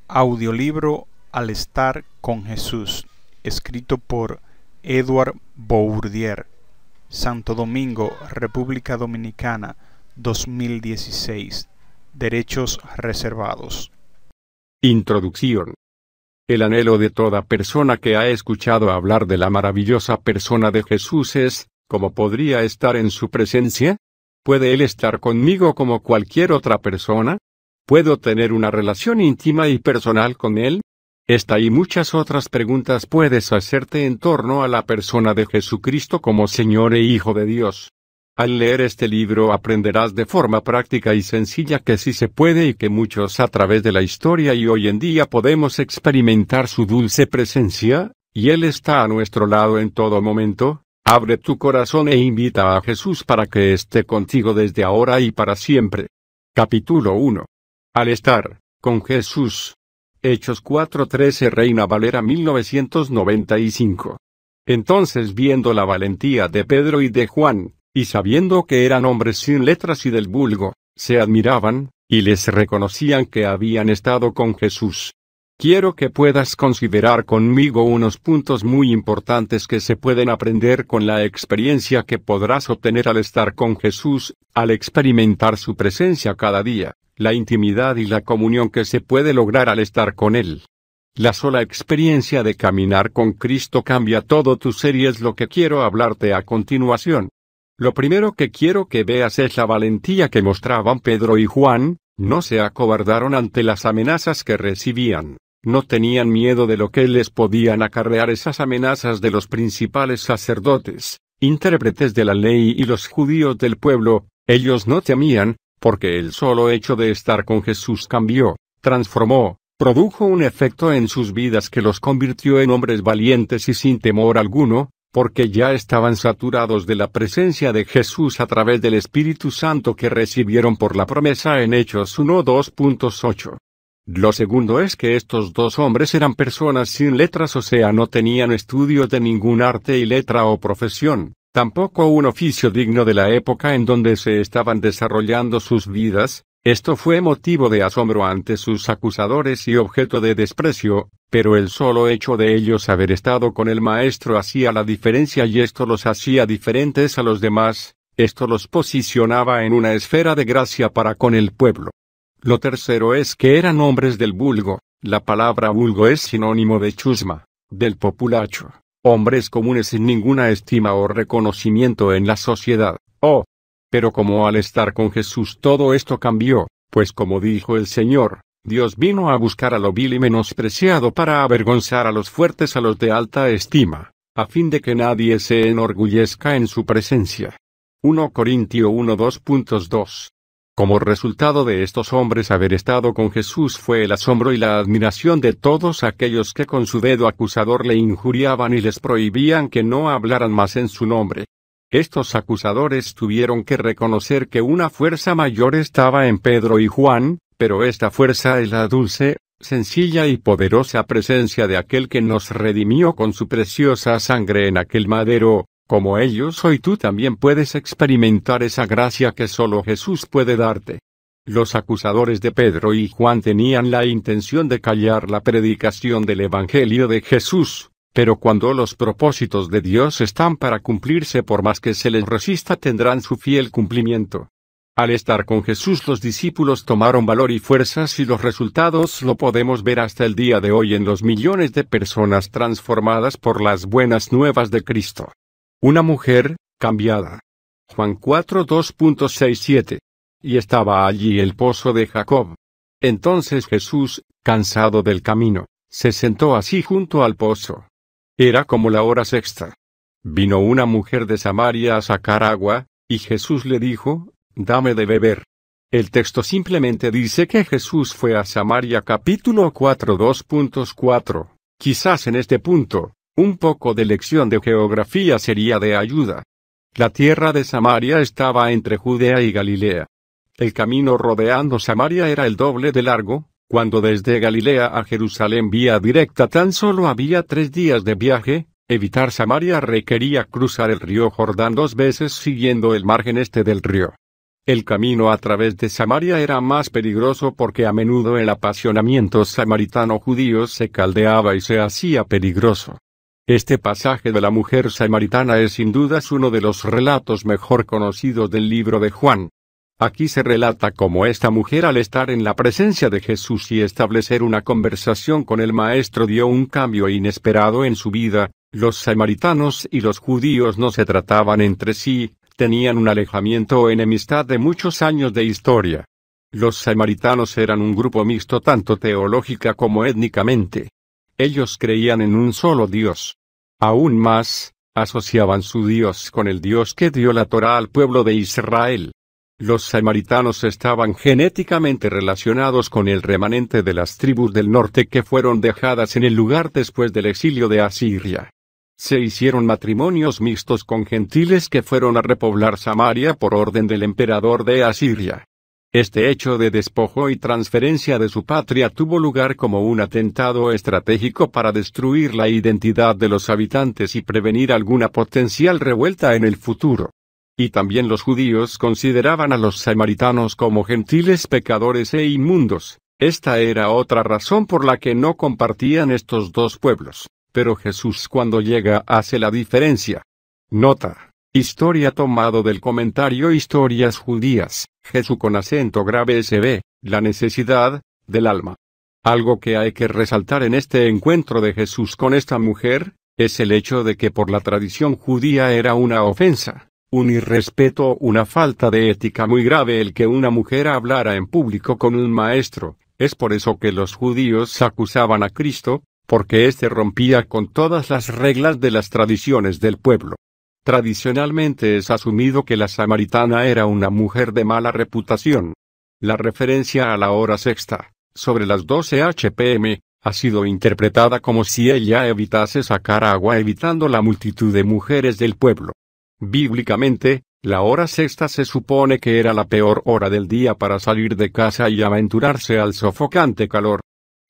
Audiolibro Al estar con Jesús, escrito por Edward Bourdier, Santo Domingo, República Dominicana, 2016. Derechos reservados. Introducción. El anhelo de toda persona que ha escuchado hablar de la maravillosa persona de Jesús es, ¿cómo podría estar en su presencia? ¿Puede Él estar conmigo como cualquier otra persona? ¿Puedo tener una relación íntima y personal con Él? Esta y muchas otras preguntas puedes hacerte en torno a la persona de Jesucristo como Señor e Hijo de Dios. Al leer este libro aprenderás de forma práctica y sencilla que sí se puede y que muchos a través de la historia y hoy en día podemos experimentar su dulce presencia, y Él está a nuestro lado en todo momento. Abre tu corazón e invita a Jesús para que esté contigo desde ahora y para siempre. Capítulo 1. Al estar con Jesús. Hechos 4:13 Reina Valera 1995. Entonces, viendo la valentía de Pedro y de Juan, y sabiendo que eran hombres sin letras y del vulgo, se admiraban, y les reconocían que habían estado con Jesús. Quiero que puedas considerar conmigo unos puntos muy importantes que se pueden aprender con la experiencia que podrás obtener al estar con Jesús, al experimentar su presencia cada día, la intimidad y la comunión que se puede lograr al estar con Él. La sola experiencia de caminar con Cristo cambia todo tu ser y es lo que quiero hablarte a continuación. Lo primero que quiero que veas es la valentía que mostraban Pedro y Juan. No se acobardaron ante las amenazas que recibían. No tenían miedo de lo que les podían acarrear esas amenazas de los principales sacerdotes, intérpretes de la ley y los judíos del pueblo. Ellos no temían, porque el solo hecho de estar con Jesús cambió, transformó, produjo un efecto en sus vidas que los convirtió en hombres valientes y sin temor alguno, porque ya estaban saturados de la presencia de Jesús a través del Espíritu Santo que recibieron por la promesa en Hechos 1:2.8. Lo segundo es que estos dos hombres eran personas sin letras, o sea, no tenían estudios de ningún arte y letra o profesión, tampoco un oficio digno de la época en donde se estaban desarrollando sus vidas. Esto fue motivo de asombro ante sus acusadores y objeto de desprecio, pero el solo hecho de ellos haber estado con el Maestro hacía la diferencia y esto los hacía diferentes a los demás, esto los posicionaba en una esfera de gracia para con el pueblo. Lo tercero es que eran hombres del vulgo. La palabra vulgo es sinónimo de chusma, del populacho, hombres comunes sin ninguna estima o reconocimiento en la sociedad. Pero como al estar con Jesús todo esto cambió, pues como dijo el Señor, Dios vino a buscar a lo vil y menospreciado para avergonzar a los fuertes, a los de alta estima, a fin de que nadie se enorgullezca en su presencia. 1 Corintios 1:2.2. Como resultado de estos hombres haber estado con Jesús fue el asombro y la admiración de todos aquellos que con su dedo acusador le injuriaban y les prohibían que no hablaran más en su nombre. Estos acusadores tuvieron que reconocer que una fuerza mayor estaba en Pedro y Juan, pero esta fuerza es la dulce, sencilla y poderosa presencia de aquel que nos redimió con su preciosa sangre en aquel madero. Como ellos, hoy tú también puedes experimentar esa gracia que solo Jesús puede darte. Los acusadores de Pedro y Juan tenían la intención de callar la predicación del Evangelio de Jesús, pero cuando los propósitos de Dios están para cumplirse, por más que se les resista, tendrán su fiel cumplimiento. Al estar con Jesús los discípulos tomaron valor y fuerzas y los resultados lo podemos ver hasta el día de hoy en los millones de personas transformadas por las buenas nuevas de Cristo. Una mujer, cambiada. Juan 4:2.67. Y estaba allí el pozo de Jacob. Entonces Jesús, cansado del camino, se sentó así junto al pozo. Era como la hora sexta. Vino una mujer de Samaria a sacar agua, y Jesús le dijo, dame de beber. El texto simplemente dice que Jesús fue a Samaria. Capítulo 4:2.4. Quizás en este punto, un poco de lección de geografía sería de ayuda. La tierra de Samaria estaba entre Judea y Galilea. El camino rodeando Samaria era el doble de largo. Cuando desde Galilea a Jerusalén vía directa tan solo había 3 días de viaje, evitar Samaria requería cruzar el río Jordán 2 veces siguiendo el margen este del río. El camino a través de Samaria era más peligroso porque a menudo el apasionamiento samaritano-judío se caldeaba y se hacía peligroso. Este pasaje de la mujer samaritana es sin dudas uno de los relatos mejor conocidos del libro de Juan. Aquí se relata cómo esta mujer, al estar en la presencia de Jesús y establecer una conversación con el Maestro, dio un cambio inesperado en su vida. Los samaritanos y los judíos no se trataban entre sí, tenían un alejamiento o enemistad de muchos años de historia. Los samaritanos eran un grupo mixto tanto teológica como étnicamente. Ellos creían en un solo Dios. Aún más, asociaban su Dios con el Dios que dio la Torá al pueblo de Israel. Los samaritanos estaban genéticamente relacionados con el remanente de las tribus del norte que fueron dejadas en el lugar después del exilio de Asiria. Se hicieron matrimonios mixtos con gentiles que fueron a repoblar Samaria por orden del emperador de Asiria. Este hecho de despojo y transferencia de su patria tuvo lugar como un atentado estratégico para destruir la identidad de los habitantes y prevenir alguna potencial revuelta en el futuro. Y también los judíos consideraban a los samaritanos como gentiles pecadores e inmundos. Esta era otra razón por la que no compartían estos dos pueblos. Pero Jesús, cuando llega, hace la diferencia. Nota: historia tomado del comentario Historias Judías, Jesús con acento grave SB, la necesidad del alma. Algo que hay que resaltar en este encuentro de Jesús con esta mujer, es el hecho de que por la tradición judía era una ofensa, un irrespeto, una falta de ética muy grave el que una mujer hablara en público con un maestro. Es por eso que los judíos acusaban a Cristo, porque éste rompía con todas las reglas de las tradiciones del pueblo. Tradicionalmente es asumido que la samaritana era una mujer de mala reputación. La referencia a la hora sexta, sobre las 12 p.m., ha sido interpretada como si ella evitase sacar agua evitando la multitud de mujeres del pueblo. Bíblicamente, la hora sexta se supone que era la peor hora del día para salir de casa y aventurarse al sofocante calor.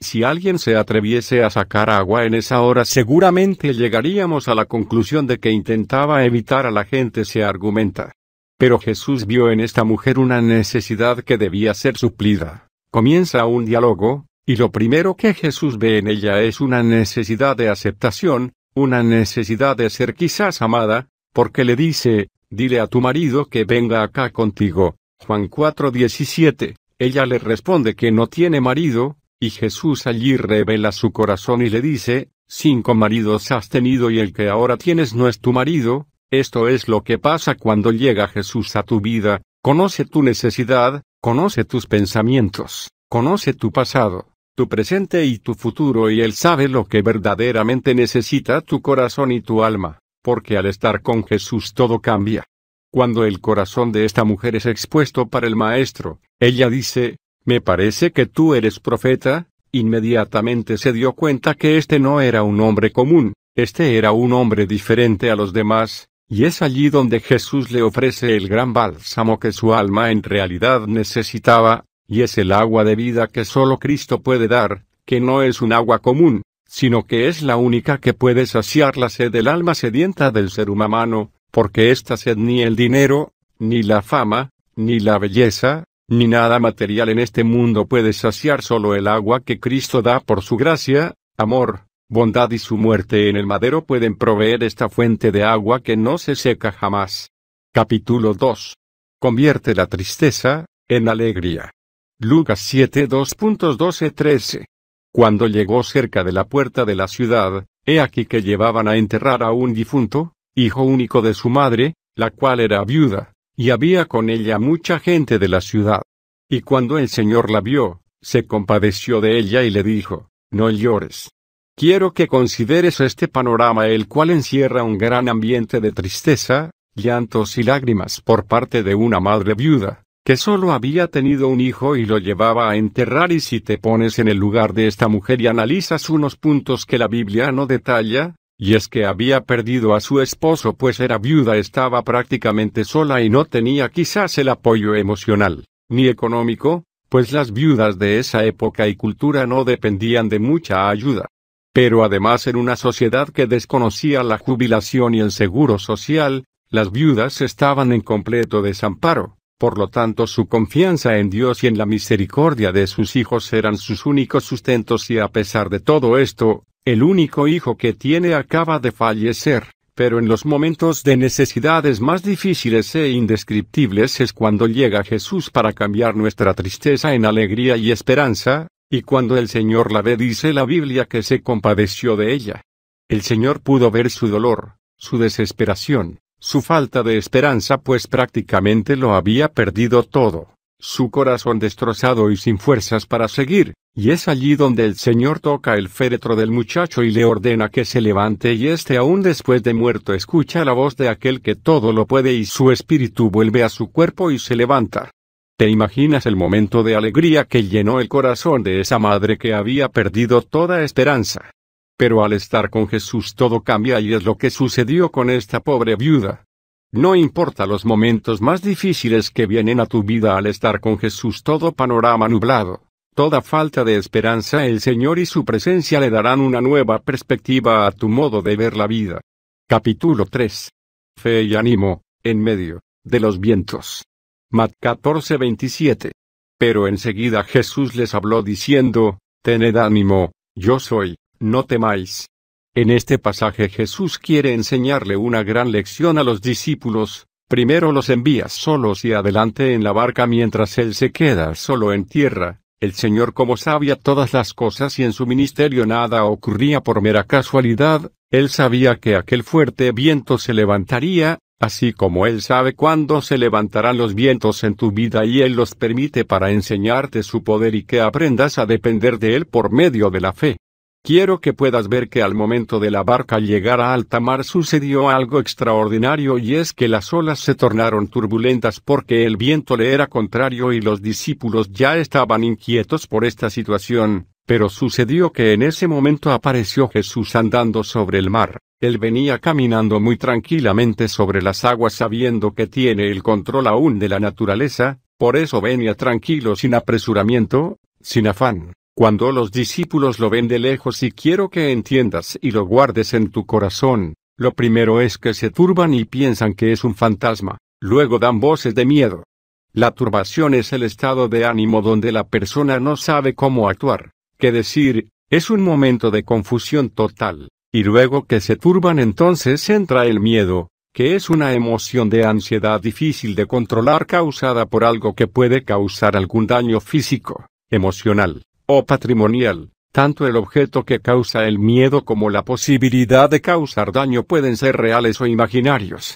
Si alguien se atreviese a sacar agua en esa hora, seguramente llegaríamos a la conclusión de que intentaba evitar a la gente, se argumenta. Pero Jesús vio en esta mujer una necesidad que debía ser suplida. Comienza un diálogo, y lo primero que Jesús ve en ella es una necesidad de aceptación, una necesidad de ser quizás amada, porque le dice: dile a tu marido que venga acá contigo. Juan 4:17. Ella le responde que no tiene marido. Y Jesús allí revela su corazón y le dice: 5 maridos has tenido y el que ahora tienes no es tu marido. Esto es lo que pasa cuando llega Jesús a tu vida. Conoce tu necesidad, conoce tus pensamientos, conoce tu pasado, tu presente y tu futuro, y Él sabe lo que verdaderamente necesita tu corazón y tu alma, porque al estar con Jesús todo cambia. Cuando el corazón de esta mujer es expuesto para el Maestro, ella dice: me parece que tú eres profeta. Inmediatamente se dio cuenta que este no era un hombre común, este era un hombre diferente a los demás, y es allí donde Jesús le ofrece el gran bálsamo que su alma en realidad necesitaba, y es el agua de vida que solo Cristo puede dar, que no es un agua común, sino que es la única que puede saciar la sed del alma sedienta del ser humano, porque esta sed ni el dinero, ni la fama, ni la belleza, ni nada material en este mundo puede saciar. Solo el agua que Cristo da por su gracia, amor, bondad y su muerte en el madero pueden proveer esta fuente de agua que no se seca jamás. Capítulo 2. Convierte la tristeza en alegría. Lucas 7 2.12-13. Cuando llegó cerca de la puerta de la ciudad, he aquí que llevaban a enterrar a un difunto, hijo único de su madre, la cual era viuda. Y había con ella mucha gente de la ciudad. Y cuando el Señor la vio, se compadeció de ella y le dijo: no llores. Quiero que consideres este panorama, el cual encierra un gran ambiente de tristeza, llantos y lágrimas por parte de una madre viuda, que solo había tenido un hijo y lo llevaba a enterrar. Y si te pones en el lugar de esta mujer y analizas unos puntos que la Biblia no detalla, y es que había perdido a su esposo, pues era viuda, estaba prácticamente sola y no tenía quizás el apoyo emocional, ni económico, pues las viudas de esa época y cultura no dependían de mucha ayuda. Pero además, en una sociedad que desconocía la jubilación y el seguro social, las viudas estaban en completo desamparo, Por lo tanto, su confianza en Dios y en la misericordia de sus hijos eran sus únicos sustentos, y a pesar de todo esto, el único hijo que tiene acaba de fallecer. Pero en los momentos de necesidades más difíciles e indescriptibles es cuando llega Jesús para cambiar nuestra tristeza en alegría y esperanza, y cuando el Señor la ve, dice la Biblia que se compadeció de ella. El Señor pudo ver su dolor, su desesperación, su falta de esperanza, pues prácticamente lo había perdido todo, su corazón destrozado y sin fuerzas para seguir, y es allí donde el Señor toca el féretro del muchacho y le ordena que se levante, y éste, aún después de muerto, escucha la voz de aquel que todo lo puede, y su espíritu vuelve a su cuerpo y se levanta. ¿Te imaginas el momento de alegría que llenó el corazón de esa madre que había perdido toda esperanza? Pero al estar con Jesús todo cambia, y es lo que sucedió con esta pobre viuda. No importa los momentos más difíciles que vienen a tu vida, al estar con Jesús todo panorama nublado, toda falta de esperanza, el Señor y su presencia le darán una nueva perspectiva a tu modo de ver la vida. Capítulo 3. Fe y ánimo, en medio de los vientos. Mat 14:27. Pero enseguida Jesús les habló diciendo: Tened ánimo, yo soy, no temáis. En este pasaje Jesús quiere enseñarle una gran lección a los discípulos. Primero los envía solos y adelante en la barca, mientras él se queda solo en tierra. El Señor, como sabía todas las cosas y en su ministerio nada ocurría por mera casualidad, él sabía que aquel fuerte viento se levantaría, así como él sabe cuándo se levantarán los vientos en tu vida, y él los permite para enseñarte su poder y que aprendas a depender de él por medio de la fe. Quiero que puedas ver que al momento de la barca llegar a alta mar sucedió algo extraordinario, y es que las olas se tornaron turbulentas porque el viento le era contrario y los discípulos ya estaban inquietos por esta situación, pero sucedió que en ese momento apareció Jesús andando sobre el mar. Él venía caminando muy tranquilamente sobre las aguas, sabiendo que tiene el control aún de la naturaleza, por eso venía tranquilo, sin apresuramiento, sin afán. Cuando los discípulos lo ven de lejos, y quiero que entiendas y lo guardes en tu corazón, lo primero es que se turban y piensan que es un fantasma, luego dan voces de miedo. La turbación es el estado de ánimo donde la persona no sabe cómo actuar, qué decir, es un momento de confusión total, y luego que se turban entonces entra el miedo, que es una emoción de ansiedad difícil de controlar, causada por algo que puede causar algún daño físico, emocional o patrimonial. Tanto el objeto que causa el miedo como la posibilidad de causar daño pueden ser reales o imaginarios.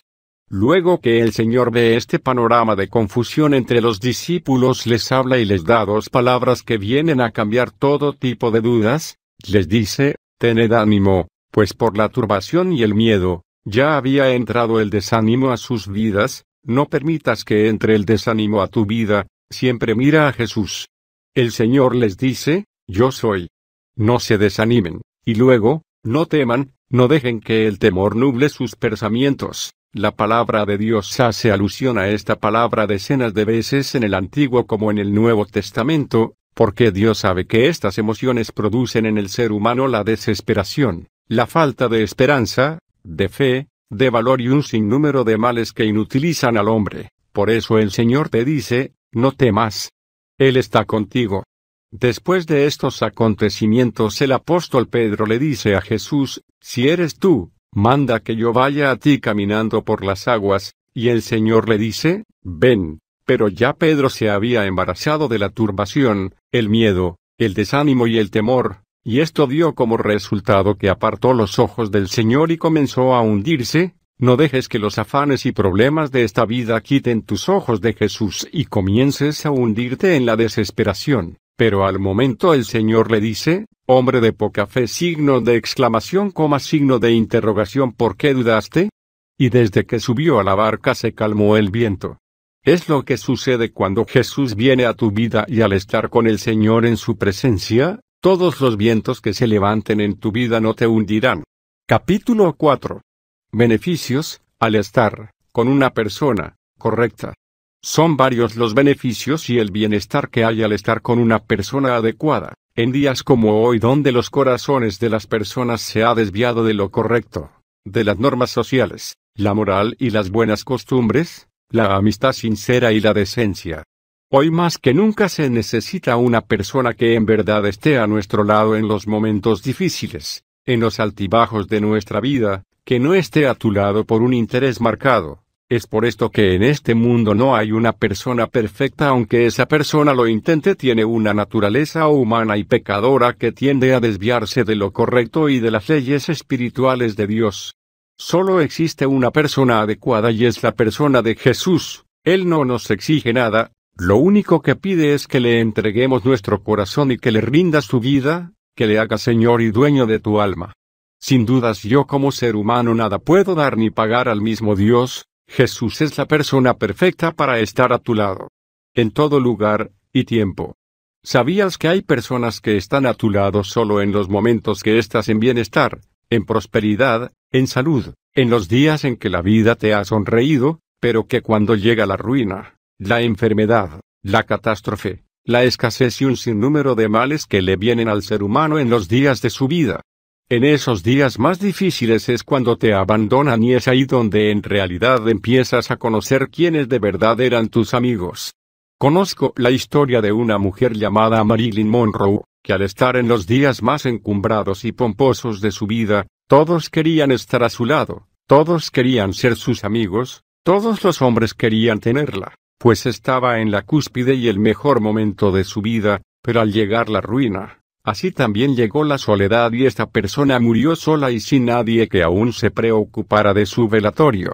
Luego que el Señor ve este panorama de confusión entre los discípulos, les habla y les da dos palabras que vienen a cambiar todo tipo de dudas. Les dice: tened ánimo, pues por la turbación y el miedo, ya había entrado el desánimo a sus vidas. No permitas que entre el desánimo a tu vida, siempre mira a Jesús. El Señor les dice: yo soy. No se desanimen, y luego, no teman, no dejen que el temor nuble sus pensamientos. La palabra de Dios hace alusión a esta palabra decenas de veces en el Antiguo como en el Nuevo Testamento, porque Dios sabe que estas emociones producen en el ser humano la desesperación, la falta de esperanza, de fe, de valor y un sinnúmero de males que inutilizan al hombre. Por eso el Señor te dice: no temas. Él está contigo. Después de estos acontecimientos, el apóstol Pedro le dice a Jesús: si eres tú, manda que yo vaya a ti caminando por las aguas, y el Señor le dice: ven. Pero ya Pedro se había embarazado de la turbación, el miedo, el desánimo y el temor, y esto dio como resultado que apartó los ojos del Señor y comenzó a hundirse. No dejes que los afanes y problemas de esta vida quiten tus ojos de Jesús y comiences a hundirte en la desesperación. Pero al momento el Señor le dice: hombre de poca fe, signo de exclamación, signo de interrogación, ¿por qué dudaste? Y desde que subió a la barca se calmó el viento. Es lo que sucede cuando Jesús viene a tu vida, y al estar con el Señor en su presencia, todos los vientos que se levanten en tu vida no te hundirán. Capítulo 4. Beneficios, al estar con una persona correcta. Son varios los beneficios y el bienestar que hay al estar con una persona adecuada. En días como hoy, donde los corazones de las personas se ha desviado de lo correcto, de las normas sociales, la moral y las buenas costumbres, la amistad sincera y la decencia. Hoy más que nunca se necesita una persona que en verdad esté a nuestro lado en los momentos difíciles, en los altibajos de nuestra vida, que no esté a tu lado por un interés marcado. Es por esto que en este mundo no hay una persona perfecta, aunque esa persona lo intente. Tiene una naturaleza humana y pecadora que tiende a desviarse de lo correcto y de las leyes espirituales de Dios. Solo existe una persona adecuada y es la persona de Jesús. Él no nos exige nada, lo único que pide es que le entreguemos nuestro corazón y que le rindas tu vida, que le hagas Señor y dueño de tu alma. Sin dudas yo como ser humano nada puedo dar ni pagar al mismo Dios. Jesús es la persona perfecta para estar a tu lado, en todo lugar y tiempo. ¿Sabías que hay personas que están a tu lado solo en los momentos que estás en bienestar, en prosperidad, en salud, en los días en que la vida te ha sonreído, pero que cuando llega la ruina, la enfermedad, la catástrofe, la escasez y un sinnúmero de males que le vienen al ser humano en los días de su vida? En esos días más difíciles es cuando te abandonan y es ahí donde en realidad empiezas a conocer quiénes de verdad eran tus amigos. Conozco la historia de una mujer llamada Marilyn Monroe, que al estar en los días más encumbrados y pomposos de su vida, todos querían estar a su lado, todos querían ser sus amigos, todos los hombres querían tenerla, pues estaba en la cúspide y el mejor momento de su vida, pero al llegar la ruina, así también llegó la soledad y esta persona murió sola y sin nadie que aún se preocupara de su velatorio.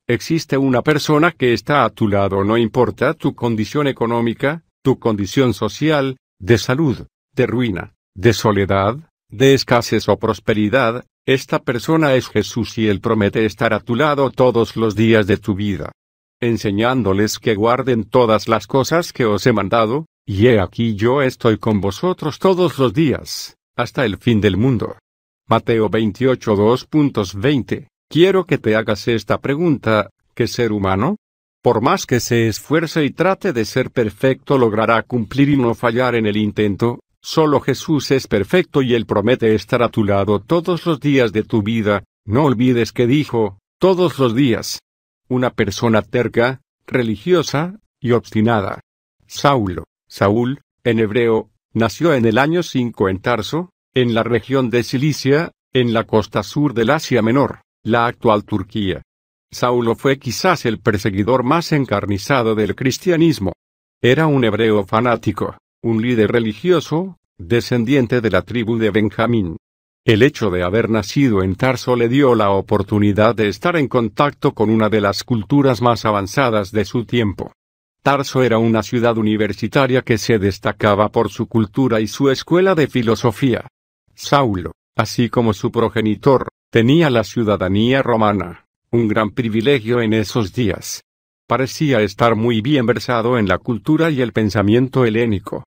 Existe una persona que está a tu lado no importa tu condición económica, tu condición social, de salud, de ruina, de soledad, de escasez o prosperidad. Esta persona es Jesús y Él promete estar a tu lado todos los días de tu vida, enseñándoles que guarden todas las cosas que os he mandado, y he aquí yo estoy con vosotros todos los días, hasta el fin del mundo. Mateo 28 2.20. Quiero que te hagas esta pregunta: ¿qué ser humano? Por más que se esfuerce y trate de ser perfecto, logrará cumplir y no fallar en el intento. Solo Jesús es perfecto y Él promete estar a tu lado todos los días de tu vida. No olvides que dijo, todos los días. Una persona terca, religiosa y obstinada. Saúl, en hebreo, nació en el año 5 en Tarso, en la región de Cilicia, en la costa sur del Asia Menor, la actual Turquía. Saulo fue quizás el perseguidor más encarnizado del cristianismo. Era un hebreo fanático, un líder religioso, descendiente de la tribu de Benjamín. El hecho de haber nacido en Tarso le dio la oportunidad de estar en contacto con una de las culturas más avanzadas de su tiempo. Tarso era una ciudad universitaria que se destacaba por su cultura y su escuela de filosofía. Saulo, así como su progenitor, tenía la ciudadanía romana, un gran privilegio en esos días. Parecía estar muy bien versado en la cultura y el pensamiento helénico.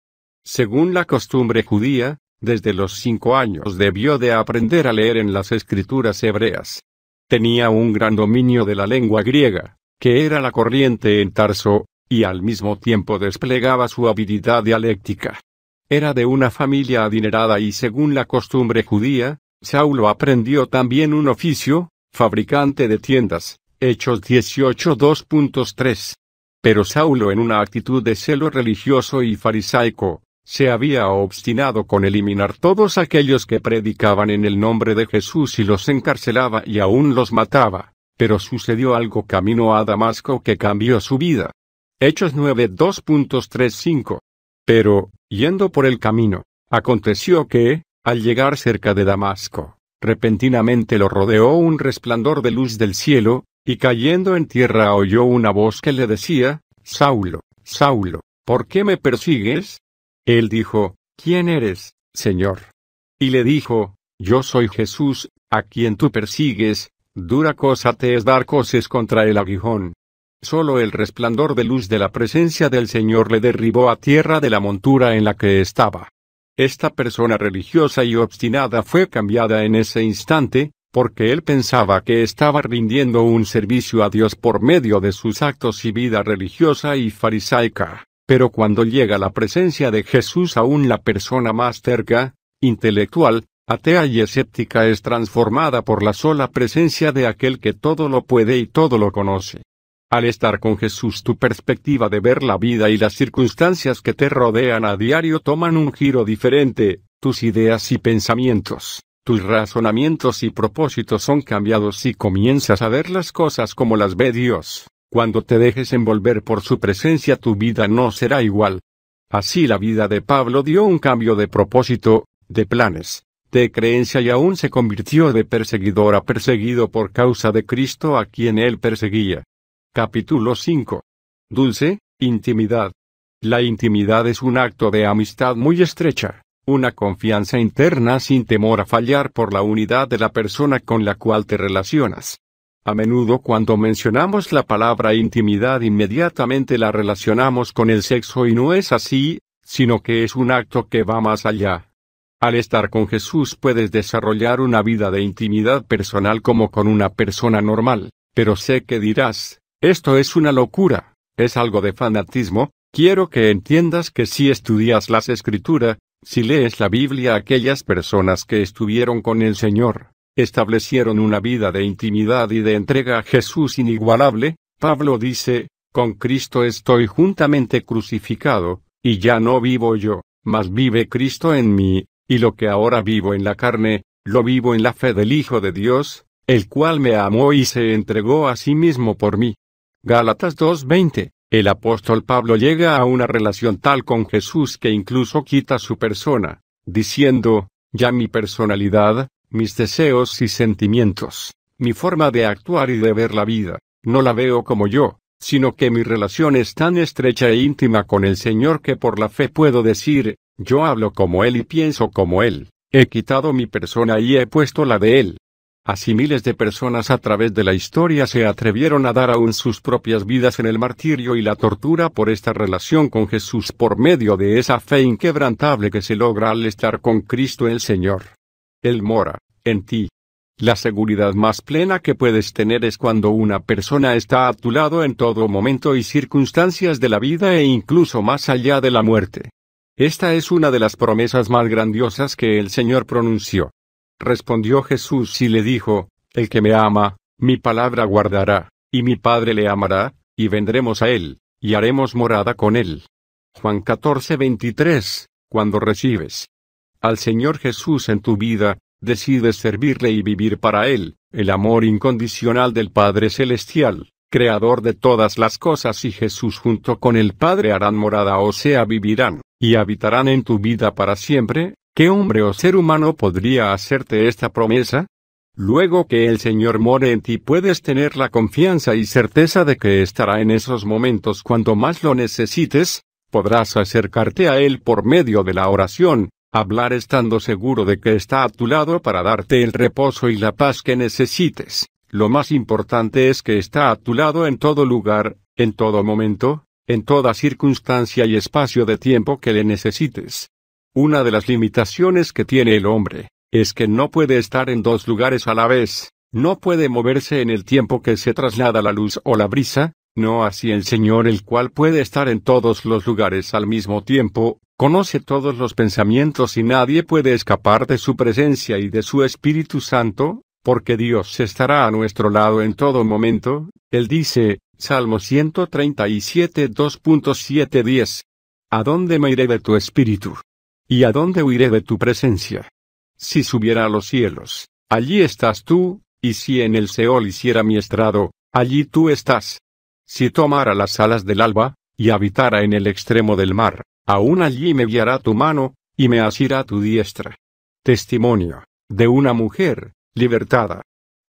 Según la costumbre judía, desde los 5 años debió de aprender a leer en las escrituras hebreas. Tenía un gran dominio de la lengua griega, que era la corriente en Tarso, y al mismo tiempo desplegaba su habilidad dialéctica. Era de una familia adinerada y según la costumbre judía, Saulo aprendió también un oficio, fabricante de tiendas, Hechos 18 2.3. Pero Saulo, en una actitud de celo religioso y farisaico, se había obstinado con eliminar todos aquellos que predicaban en el nombre de Jesús y los encarcelaba y aún los mataba. Pero sucedió algo camino a Damasco que cambió su vida. Hechos 9 2.35. Pero, yendo por el camino, aconteció que, al llegar cerca de Damasco, repentinamente lo rodeó un resplandor de luz del cielo, y cayendo en tierra oyó una voz que le decía, Saulo, Saulo, ¿por qué me persigues? Él dijo, ¿quién eres, Señor? Y le dijo, yo soy Jesús, a quien tú persigues. Dura cosa te es dar coces contra el aguijón. Solo el resplandor de luz de la presencia del Señor le derribó a tierra de la montura en la que estaba. Esta persona religiosa y obstinada fue cambiada en ese instante, porque él pensaba que estaba rindiendo un servicio a Dios por medio de sus actos y vida religiosa y farisaica. Pero cuando llega la presencia de Jesús, aún la persona más terca, intelectual, atea y escéptica es transformada por la sola presencia de aquel que todo lo puede y todo lo conoce. Al estar con Jesús, tu perspectiva de ver la vida y las circunstancias que te rodean a diario toman un giro diferente, tus ideas y pensamientos, tus razonamientos y propósitos son cambiados y comienzas a ver las cosas como las ve Dios. Cuando te dejes envolver por su presencia, tu vida no será igual. Así la vida de Pablo dio un cambio de propósito, de planes, de creencia y aún se convirtió de perseguidor a perseguido por causa de Cristo a quien él perseguía. Capítulo 5. Dulce intimidad. La intimidad es un acto de amistad muy estrecha, una confianza interna sin temor a fallar por la unidad de la persona con la cual te relacionas. A menudo cuando mencionamos la palabra intimidad inmediatamente la relacionamos con el sexo y no es así, sino que es un acto que va más allá. Al estar con Jesús puedes desarrollar una vida de intimidad personal como con una persona normal, pero sé que dirás, esto es una locura, es algo de fanatismo. Quiero que entiendas que si estudias las Escrituras, si lees la Biblia, aquellas personas que estuvieron con el Señor, establecieron una vida de intimidad y de entrega a Jesús inigualable. Pablo dice, con Cristo estoy juntamente crucificado, y ya no vivo yo, mas vive Cristo en mí, y lo que ahora vivo en la carne, lo vivo en la fe del Hijo de Dios, el cual me amó y se entregó a sí mismo por mí. Gálatas 2:20. El apóstol Pablo llega a una relación tal con Jesús que incluso quita su persona, diciendo, ya mi personalidad, mis deseos y sentimientos, mi forma de actuar y de ver la vida, no la veo como yo, sino que mi relación es tan estrecha e íntima con el Señor que por la fe puedo decir, yo hablo como Él y pienso como Él, he quitado mi persona y he puesto la de Él. Así miles de personas a través de la historia se atrevieron a dar aún sus propias vidas en el martirio y la tortura por esta relación con Jesús por medio de esa fe inquebrantable que se logra al estar con Cristo el Señor. Él mora en ti. La seguridad más plena que puedes tener es cuando una persona está a tu lado en todo momento y circunstancias de la vida e incluso más allá de la muerte. Esta es una de las promesas más grandiosas que el Señor pronunció. Respondió Jesús y le dijo, el que me ama, mi palabra guardará, y mi Padre le amará, y vendremos a él, y haremos morada con él. Juan 14:23, cuando recibes al Señor Jesús en tu vida, decides servirle y vivir para él, el amor incondicional del Padre Celestial, Creador de todas las cosas, y Jesús junto con el Padre harán morada, o sea vivirán, y habitarán en tu vida para siempre. ¿Qué hombre o ser humano podría hacerte esta promesa? Luego que el Señor more en ti puedes tener la confianza y certeza de que estará en esos momentos cuando más lo necesites, podrás acercarte a Él por medio de la oración, hablar estando seguro de que está a tu lado para darte el reposo y la paz que necesites. Lo más importante es que está a tu lado en todo lugar, en todo momento, en toda circunstancia y espacio de tiempo que le necesites. Una de las limitaciones que tiene el hombre, es que no puede estar en dos lugares a la vez, no puede moverse en el tiempo que se traslada la luz o la brisa, no así el Señor, el cual puede estar en todos los lugares al mismo tiempo, conoce todos los pensamientos y nadie puede escapar de su presencia y de su Espíritu Santo, porque Dios estará a nuestro lado en todo momento. Él dice, Salmo 137 2.7-10. ¿A dónde me iré de tu espíritu? ¿Y a dónde huiré de tu presencia? Si subiera a los cielos, allí estás tú, y si en el Seol hiciera mi estrado, allí tú estás. Si tomara las alas del alba, y habitara en el extremo del mar, aún allí me guiará tu mano, y me asirá tu diestra. Testimonio de una mujer libertada.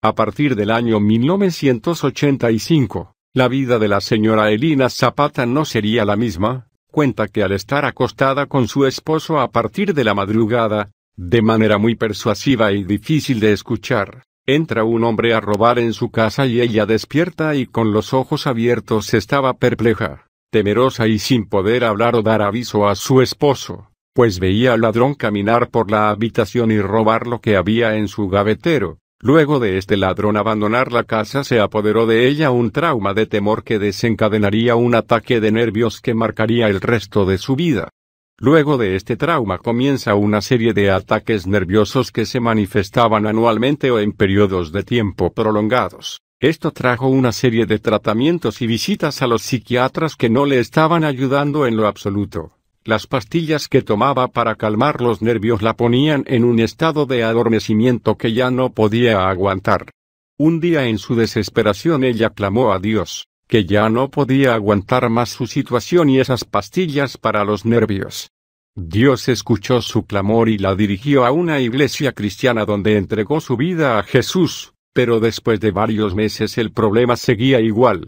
A partir del año 1985, la vida de la señora Elina Zapata no sería la misma. Cuenta que al estar acostada con su esposo a partir de la madrugada, de manera muy persuasiva y difícil de escuchar, entra un hombre a robar en su casa y ella despierta y con los ojos abiertos estaba perpleja, temerosa y sin poder hablar o dar aviso a su esposo, pues veía al ladrón caminar por la habitación y robar lo que había en su gavetero. Luego de este ladrón abandonar la casa se apoderó de ella un trauma de temor que desencadenaría un ataque de nervios que marcaría el resto de su vida. Luego de este trauma comienza una serie de ataques nerviosos que se manifestaban anualmente o en periodos de tiempo prolongados. Esto trajo una serie de tratamientos y visitas a los psiquiatras que no le estaban ayudando en lo absoluto. Las pastillas que tomaba para calmar los nervios la ponían en un estado de adormecimiento que ya no podía aguantar. Un día en su desesperación ella clamó a Dios, que ya no podía aguantar más su situación y esas pastillas para los nervios. Dios escuchó su clamor y la dirigió a una iglesia cristiana donde entregó su vida a Jesús, pero después de varios meses el problema seguía igual.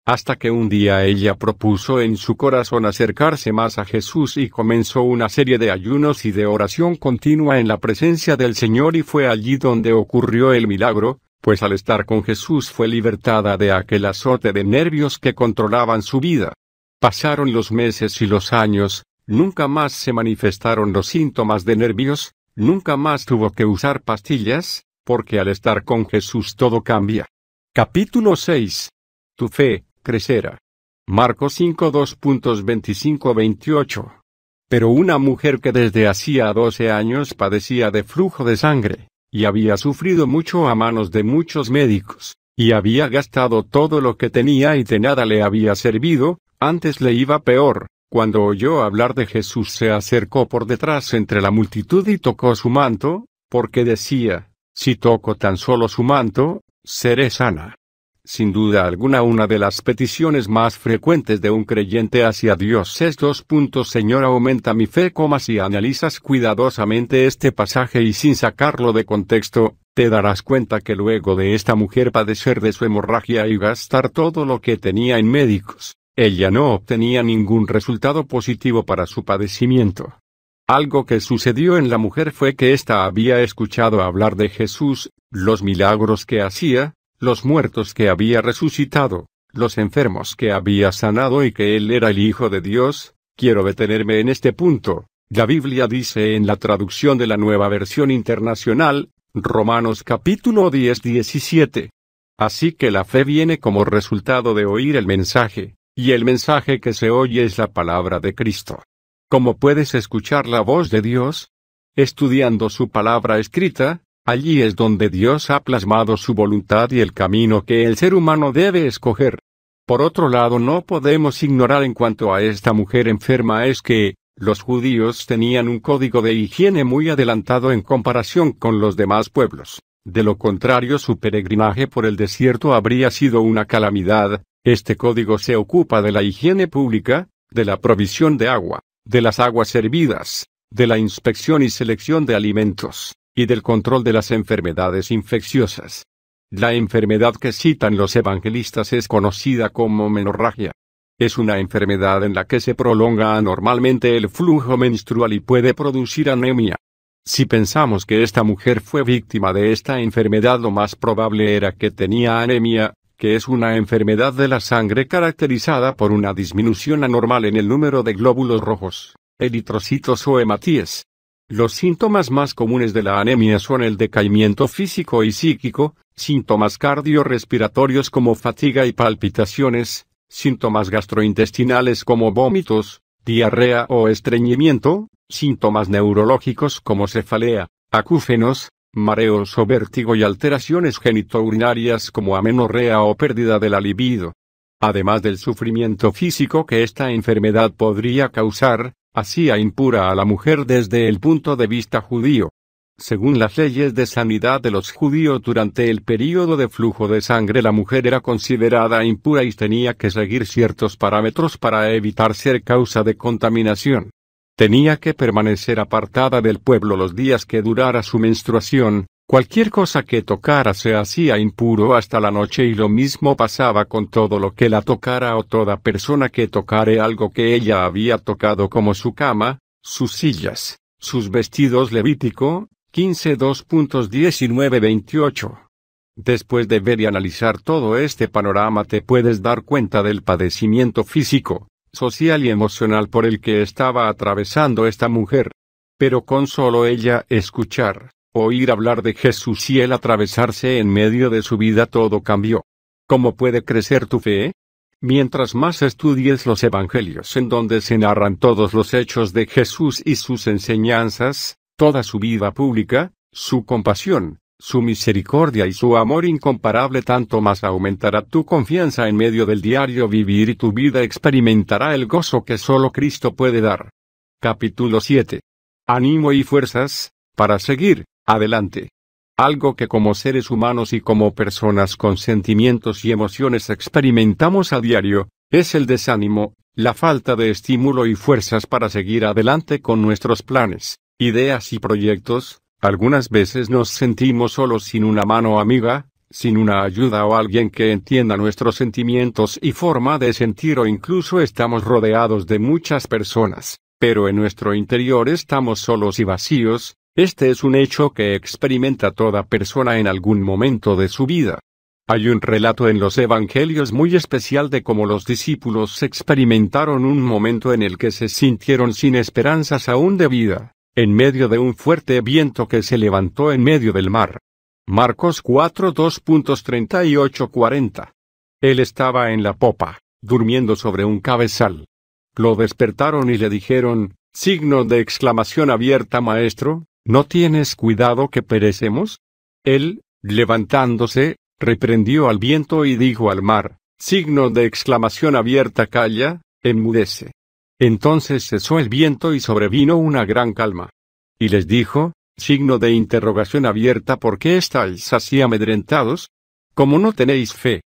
Hasta que un día ella propuso en su corazón acercarse más a Jesús y comenzó una serie de ayunos y de oración continua en la presencia del Señor y fue allí donde ocurrió el milagro, pues al estar con Jesús fue libertada de aquel azote de nervios que controlaban su vida. Pasaron los meses y los años, nunca más se manifestaron los síntomas de nervios, nunca más tuvo que usar pastillas, porque al estar con Jesús todo cambia. Capítulo 6. Tu fe crecerá. Marcos 5:2.25-28. Pero una mujer que desde hacía 12 años padecía de flujo de sangre, y había sufrido mucho a manos de muchos médicos, y había gastado todo lo que tenía y de nada le había servido, antes le iba peor, cuando oyó hablar de Jesús se acercó por detrás entre la multitud y tocó su manto, porque decía, si toco tan solo su manto, seré sana. Sin duda alguna una de las peticiones más frecuentes de un creyente hacia Dios es Señor, aumenta mi fe, si analizas cuidadosamente este pasaje y sin sacarlo de contexto, te darás cuenta que luego de esta mujer padecer de su hemorragia y gastar todo lo que tenía en médicos, ella no obtenía ningún resultado positivo para su padecimiento. Algo que sucedió en la mujer fue que ésta había escuchado hablar de Jesús, los milagros que hacía, los muertos que había resucitado, los enfermos que había sanado y que él era el Hijo de Dios. Quiero detenerme en este punto. La Biblia dice en la traducción de la Nueva Versión Internacional, Romanos capítulo 10:17. Así que la fe viene como resultado de oír el mensaje, y el mensaje que se oye es la palabra de Cristo. ¿Cómo puedes escuchar la voz de Dios? Estudiando su palabra escrita. Allí es donde Dios ha plasmado su voluntad y el camino que el ser humano debe escoger. Por otro lado, no podemos ignorar en cuanto a esta mujer enferma es que, los judíos tenían un código de higiene muy adelantado en comparación con los demás pueblos. De lo contrario, su peregrinaje por el desierto habría sido una calamidad. Este código se ocupa de la higiene pública, de la provisión de agua, de las aguas hervidas, de la inspección y selección de alimentos, y del control de las enfermedades infecciosas. La enfermedad que citan los evangelistas es conocida como menorragia. Es una enfermedad en la que se prolonga anormalmente el flujo menstrual y puede producir anemia. Si pensamos que esta mujer fue víctima de esta enfermedad, lo más probable era que tenía anemia, que es una enfermedad de la sangre caracterizada por una disminución anormal en el número de glóbulos rojos, eritrocitos o hematíes. Los síntomas más comunes de la anemia son el decaimiento físico y psíquico, síntomas cardiorrespiratorios como fatiga y palpitaciones, síntomas gastrointestinales como vómitos, diarrea o estreñimiento, síntomas neurológicos como cefalea, acúfenos, mareos o vértigo y alteraciones genitourinarias como amenorrea o pérdida de la libido. Además del sufrimiento físico que esta enfermedad podría causar, hacía impura a la mujer desde el punto de vista judío. Según las leyes de sanidad de los judíos durante el período de flujo de sangre, la mujer era considerada impura y tenía que seguir ciertos parámetros para evitar ser causa de contaminación. Tenía que permanecer apartada del pueblo los días que durara su menstruación. Cualquier cosa que tocara se hacía impuro hasta la noche y lo mismo pasaba con todo lo que la tocara o toda persona que tocare algo que ella había tocado como su cama, sus sillas, sus vestidos. Levítico 15:2.19-28. Después de ver y analizar todo este panorama te puedes dar cuenta del padecimiento físico, social y emocional por el que estaba atravesando esta mujer. Pero con solo ella escuchar, oír hablar de Jesús y él atravesarse en medio de su vida, todo cambió. ¿Cómo puede crecer tu fe? Mientras más estudies los evangelios en donde se narran todos los hechos de Jesús y sus enseñanzas, toda su vida pública, su compasión, su misericordia y su amor incomparable tanto más aumentará tu confianza en medio del diario vivir y tu vida experimentará el gozo que solo Cristo puede dar. Capítulo 7. Ánimo y fuerzas, para seguir adelante. Algo que como seres humanos y como personas con sentimientos y emociones experimentamos a diario, es el desánimo, la falta de estímulo y fuerzas para seguir adelante con nuestros planes, ideas y proyectos. Algunas veces nos sentimos solos sin una mano amiga, sin una ayuda o alguien que entienda nuestros sentimientos y forma de sentir o incluso estamos rodeados de muchas personas, pero en nuestro interior estamos solos y vacíos. Este es un hecho que experimenta toda persona en algún momento de su vida. Hay un relato en los Evangelios muy especial de cómo los discípulos experimentaron un momento en el que se sintieron sin esperanzas aún de vida, en medio de un fuerte viento que se levantó en medio del mar. Marcos 4 2.38-40. Él estaba en la popa, durmiendo sobre un cabezal. Lo despertaron y le dijeron, signo de exclamación abierta, Maestro, ¿no tienes cuidado que perecemos? Él, levantándose, reprendió al viento y dijo al mar, signo de exclamación abierta, calla, enmudece. Entonces cesó el viento y sobrevino una gran calma. Y les dijo, signo de interrogación abierta, ¿por qué estáis así amedrentados? ¿Cómo no tenéis fe?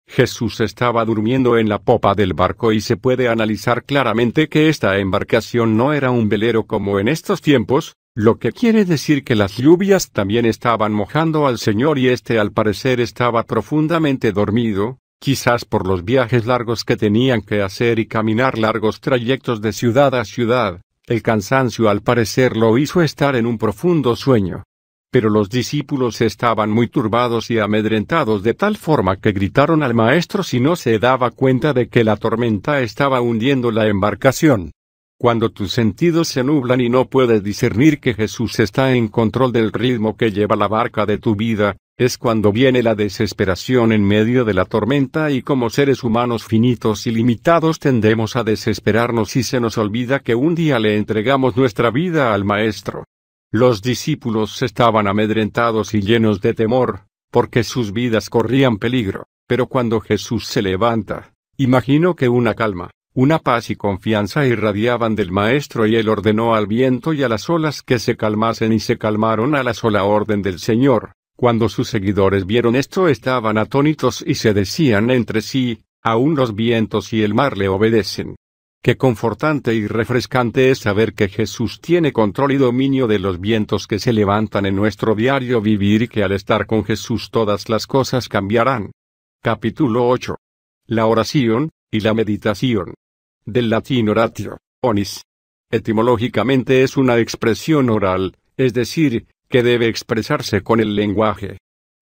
Jesús estaba durmiendo en la popa del barco y se puede analizar claramente que esta embarcación no era un velero como en estos tiempos, lo que quiere decir que las lluvias también estaban mojando al Señor y al parecer estaba profundamente dormido, quizás por los viajes largos que tenían que hacer y caminar largos trayectos de ciudad a ciudad. El cansancio al parecer lo hizo estar en un profundo sueño. Pero los discípulos estaban muy turbados y amedrentados de tal forma que gritaron al maestro si no se daba cuenta de que la tormenta estaba hundiendo la embarcación. Cuando tus sentidos se nublan y no puedes discernir que Jesús está en control del ritmo que lleva la barca de tu vida, es cuando viene la desesperación en medio de la tormenta y como seres humanos finitos y limitados tendemos a desesperarnos y se nos olvida que un día le entregamos nuestra vida al Maestro. Los discípulos estaban amedrentados y llenos de temor, porque sus vidas corrían peligro, pero cuando Jesús se levanta, imagino que una calma, una paz y confianza irradiaban del Maestro y él ordenó al viento y a las olas que se calmasen y se calmaron a la sola orden del Señor. Cuando sus seguidores vieron esto estaban atónitos y se decían entre sí, aún los vientos y el mar le obedecen. Qué confortante y refrescante es saber que Jesús tiene control y dominio de los vientos que se levantan en nuestro diario vivir y que al estar con Jesús todas las cosas cambiarán. Capítulo 8. La oración y la meditación. Del latín oratio, onis. Etimológicamente es una expresión oral, es decir, que debe expresarse con el lenguaje.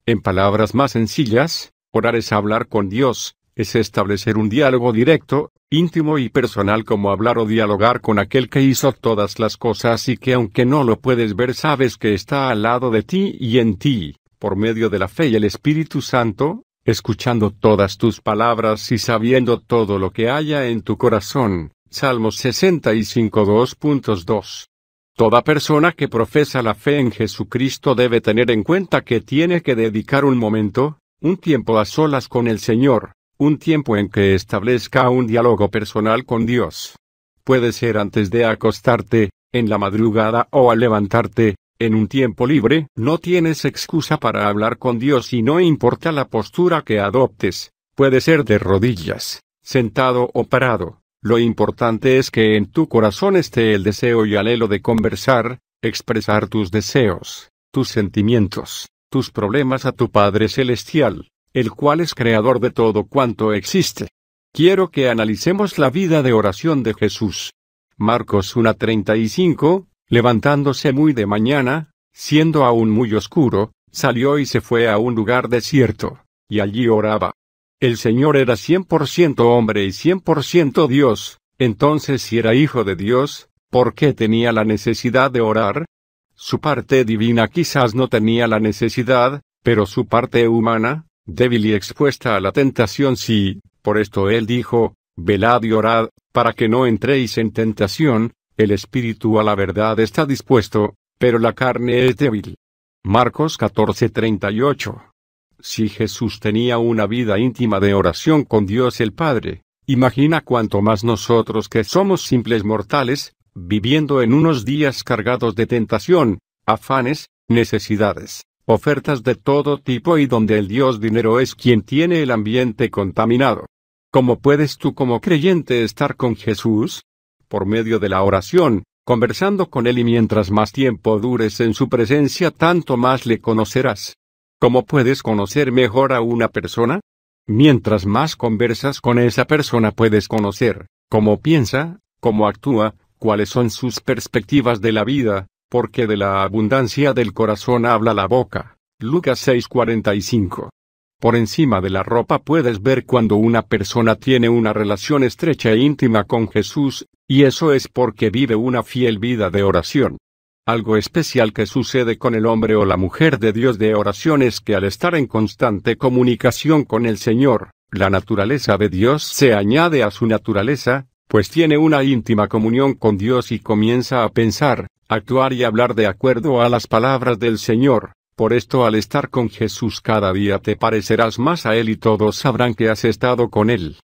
En palabras más sencillas, orar es hablar con Dios, es establecer un diálogo directo, íntimo y personal como hablar o dialogar con aquel que hizo todas las cosas y que aunque no lo puedes ver sabes que está al lado de ti y en ti, por medio de la fe y el Espíritu Santo, escuchando todas tus palabras y sabiendo todo lo que haya en tu corazón. Salmos 65 2.2. Toda persona que profesa la fe en Jesucristo debe tener en cuenta que tiene que dedicar un momento, un tiempo a solas con el Señor, un tiempo en que establezca un diálogo personal con Dios. Puede ser antes de acostarte, en la madrugada o al levantarte, en un tiempo libre. No tienes excusa para hablar con Dios y no importa la postura que adoptes, puede ser de rodillas, sentado o parado. Lo importante es que en tu corazón esté el deseo y anhelo de conversar, expresar tus deseos, tus sentimientos, tus problemas a tu Padre Celestial, el cual es creador de todo cuanto existe. Quiero que analicemos la vida de oración de Jesús. Marcos 1:35, levantándose muy de mañana, siendo aún muy oscuro, salió y se fue a un lugar desierto, y allí oraba. El Señor era 100% hombre y 100% Dios, entonces si era hijo de Dios, ¿por qué tenía la necesidad de orar? Su parte divina quizás no tenía la necesidad, pero su parte humana, débil y expuesta a la tentación sí, por esto él dijo, velad y orad, para que no entréis en tentación, el espíritu a la verdad está dispuesto, pero la carne es débil. Marcos 14:38. Si Jesús tenía una vida íntima de oración con Dios el Padre, imagina cuánto más nosotros que somos simples mortales, viviendo en unos días cargados de tentación, afanes, necesidades, ofertas de todo tipo y donde el Dios dinero es quien tiene el ambiente contaminado. ¿Cómo puedes tú como creyente estar con Jesús? Por medio de la oración, conversando con Él, y mientras más tiempo dures en su presencia, tanto más le conocerás. ¿Cómo puedes conocer mejor a una persona? Mientras más conversas con esa persona puedes conocer cómo piensa, cómo actúa, cuáles son sus perspectivas de la vida, porque de la abundancia del corazón habla la boca. Lucas 6:45. Por encima de la ropa puedes ver cuando una persona tiene una relación estrecha e íntima con Jesús, y eso es porque vive una fiel vida de oración. Algo especial que sucede con el hombre o la mujer de Dios de oración es que al estar en constante comunicación con el Señor, la naturaleza de Dios se añade a su naturaleza, pues tiene una íntima comunión con Dios y comienza a pensar, actuar y hablar de acuerdo a las palabras del Señor. Por esto, al estar con Jesús cada día te parecerás más a Él y todos sabrán que has estado con Él.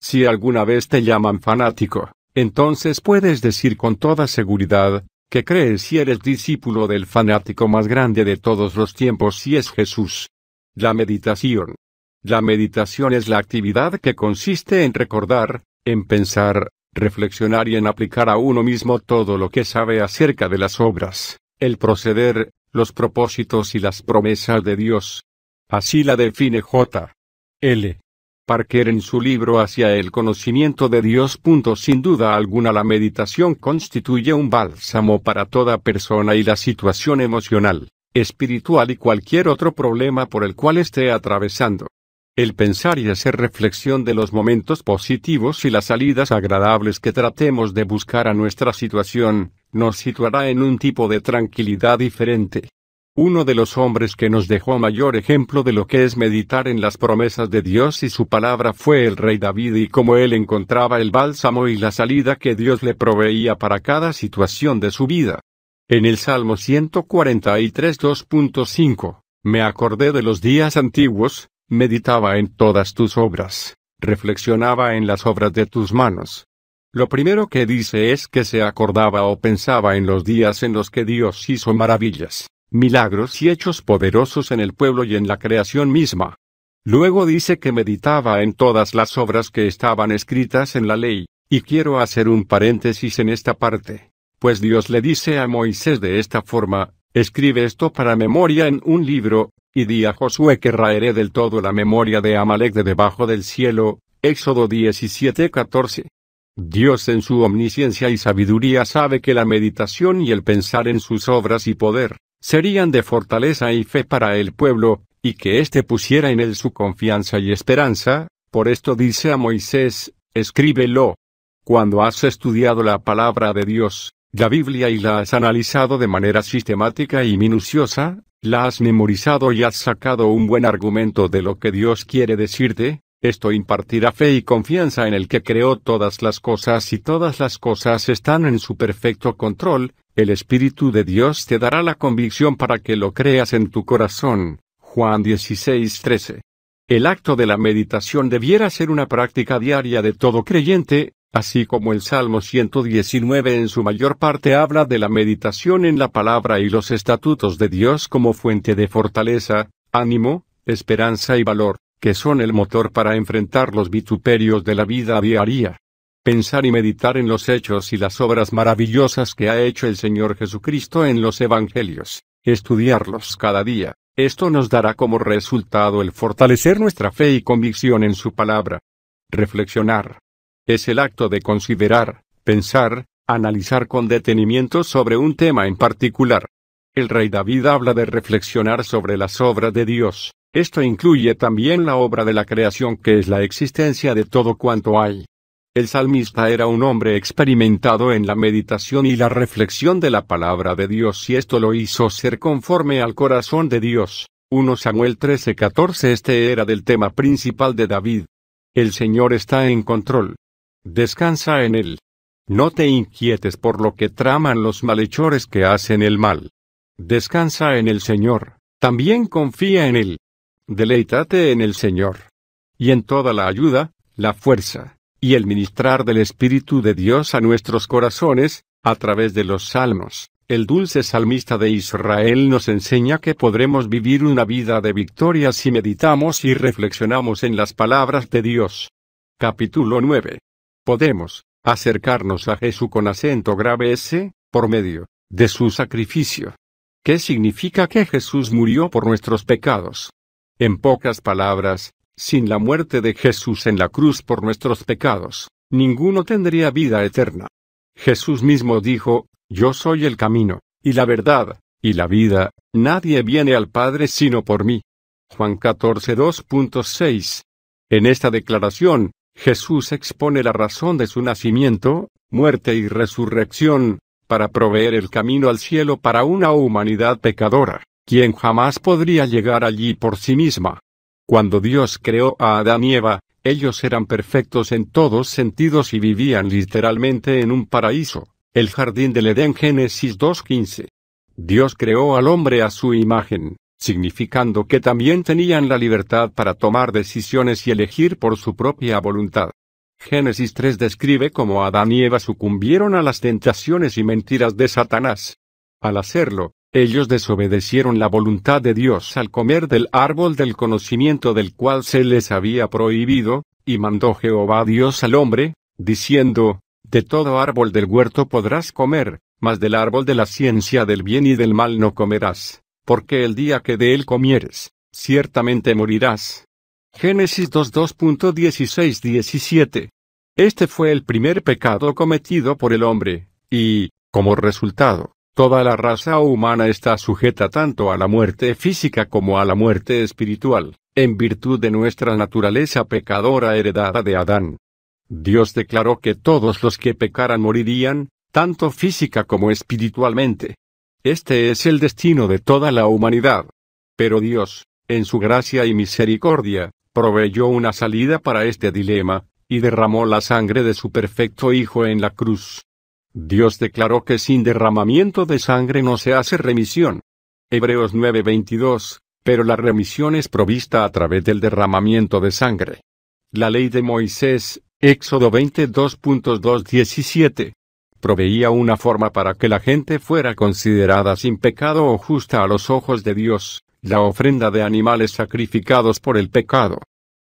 Si alguna vez te llaman fanático, entonces puedes decir con toda seguridad que crees si eres discípulo del fanático más grande de todos los tiempos, y es Jesús. La meditación. La meditación es la actividad que consiste en recordar, en pensar, reflexionar y en aplicar a uno mismo todo lo que sabe acerca de las obras, el proceder, los propósitos y las promesas de Dios. Así la define J. L. Parker en su libro Hacia el conocimiento de Dios. Sin duda alguna, la meditación constituye un bálsamo para toda persona y la situación emocional, espiritual y cualquier otro problema por el cual esté atravesando. El pensar y hacer reflexión de los momentos positivos y las salidas agradables que tratemos de buscar a nuestra situación, nos situará en un tipo de tranquilidad diferente. Uno de los hombres que nos dejó mayor ejemplo de lo que es meditar en las promesas de Dios y su palabra fue el rey David, y cómo él encontraba el bálsamo y la salida que Dios le proveía para cada situación de su vida. En el Salmo 143 2.5, me acordé de los días antiguos, meditaba en todas tus obras, reflexionaba en las obras de tus manos. Lo primero que dice es que se acordaba o pensaba en los días en los que Dios hizo maravillas, milagros y hechos poderosos en el pueblo y en la creación misma. Luego dice que meditaba en todas las obras que estaban escritas en la ley, y quiero hacer un paréntesis en esta parte, pues Dios le dice a Moisés de esta forma: escribe esto para memoria en un libro, y di a Josué que raeré del todo la memoria de Amalek de debajo del cielo. Éxodo 17:14. Dios en su omnisciencia y sabiduría sabe que la meditación y el pensar en sus obras y poder serían de fortaleza y fe para el pueblo, y que éste pusiera en él su confianza y esperanza. Por esto dice a Moisés: escríbelo. Cuando has estudiado la palabra de Dios, la Biblia, y la has analizado de manera sistemática y minuciosa, la has memorizado y has sacado un buen argumento de lo que Dios quiere decirte, esto impartirá fe y confianza en el que creó todas las cosas, y todas las cosas están en su perfecto control. El Espíritu de Dios te dará la convicción para que lo creas en tu corazón. Juan 16:13. El acto de la meditación debiera ser una práctica diaria de todo creyente, así como el Salmo 119 en su mayor parte habla de la meditación en la palabra y los estatutos de Dios como fuente de fortaleza, ánimo, esperanza y valor, que son el motor para enfrentar los vituperios de la vida diaria. Pensar y meditar en los hechos y las obras maravillosas que ha hecho el Señor Jesucristo en los Evangelios, estudiarlos cada día, esto nos dará como resultado el fortalecer nuestra fe y convicción en su palabra. Reflexionar es el acto de considerar, pensar, analizar con detenimiento sobre un tema en particular. El rey David habla de reflexionar sobre las obras de Dios. Esto incluye también la obra de la creación, que es la existencia de todo cuanto hay. El salmista era un hombre experimentado en la meditación y la reflexión de la palabra de Dios, y esto lo hizo ser conforme al corazón de Dios. 1 Samuel 13:14. Este era del tema principal de David. El Señor está en control. Descansa en Él. No te inquietes por lo que traman los malhechores que hacen el mal. Descansa en el Señor, también confía en Él. Deleítate en el Señor. Y en toda la ayuda, la fuerza, y el ministrar del Espíritu de Dios a nuestros corazones, a través de los salmos. El dulce salmista de Israel nos enseña que podremos vivir una vida de victoria si meditamos y reflexionamos en las palabras de Dios. Capítulo 9. Podemos acercarnos a Jesús con acento grave S, por medio de su sacrificio. ¿Qué significa que Jesús murió por nuestros pecados? En pocas palabras, sin la muerte de Jesús en la cruz por nuestros pecados, ninguno tendría vida eterna. Jesús mismo dijo: Yo soy el camino, y la verdad, y la vida, nadie viene al Padre sino por mí. Juan 14, 2.6. En esta declaración, Jesús expone la razón de su nacimiento, muerte y resurrección, para proveer el camino al cielo para una humanidad pecadora, quien jamás podría llegar allí por sí misma. Cuando Dios creó a Adán y Eva, ellos eran perfectos en todos sentidos y vivían literalmente en un paraíso, el jardín del Edén. Génesis 2:15. Dios creó al hombre a su imagen, significando que también tenían la libertad para tomar decisiones y elegir por su propia voluntad. Génesis 3 describe cómo Adán y Eva sucumbieron a las tentaciones y mentiras de Satanás. Al hacerlo, ellos desobedecieron la voluntad de Dios al comer del árbol del conocimiento del cual se les había prohibido, y mandó Jehová Dios al hombre, diciendo: De todo árbol del huerto podrás comer, mas del árbol de la ciencia del bien y del mal no comerás, porque el día que de él comieres, ciertamente morirás. Génesis 2:16-17. Este fue el primer pecado cometido por el hombre, y, como resultado, toda la raza humana está sujeta tanto a la muerte física como a la muerte espiritual, en virtud de nuestra naturaleza pecadora heredada de Adán. Dios declaró que todos los que pecaran morirían, tanto física como espiritualmente. Este es el destino de toda la humanidad. Pero Dios, en su gracia y misericordia, proveyó una salida para este dilema, y derramó la sangre de su perfecto Hijo en la cruz. Dios declaró que sin derramamiento de sangre no se hace remisión. Hebreos 9:22, pero la remisión es provista a través del derramamiento de sangre. La ley de Moisés, Éxodo 22.2-17, proveía una forma para que la gente fuera considerada sin pecado o justa a los ojos de Dios, la ofrenda de animales sacrificados por el pecado.